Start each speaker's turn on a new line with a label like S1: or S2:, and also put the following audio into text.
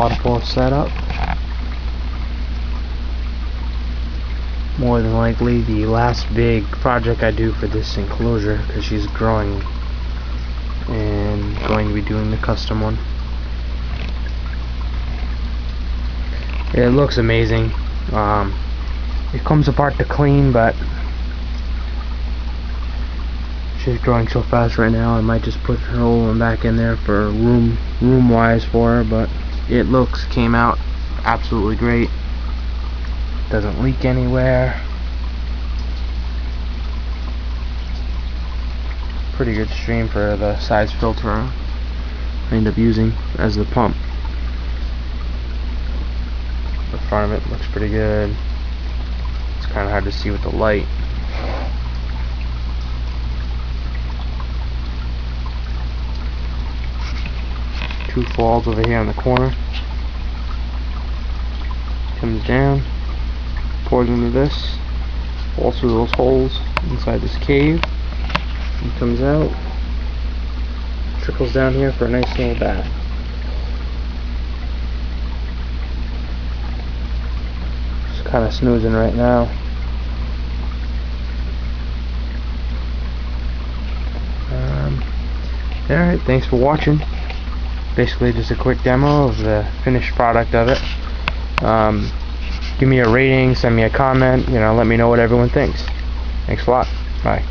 S1: waterfall setup. More than likely the last big project I do for this enclosure, because she's growing and going to be doing the custom one. It looks amazing. It comes apart to clean, but she's growing so fast right now. I might just put her old one back in there for room wise for her, but it came out absolutely great. Doesn't leak anywhere. Pretty good stream for the size filter I end up using as the pump. The front of it looks pretty good. It's kind of hard to see with the light. Two falls over here on the corner. Comes down, pours into this, falls through those holes inside this cave, and comes out, trickles down here for a nice little bath. Just kind of snoozing right now. Alright, thanks for watching. Basically just a quick demo of the finished product of it. Give me a rating, send me a comment, let me know what everyone thinks. Thanks a lot. Bye.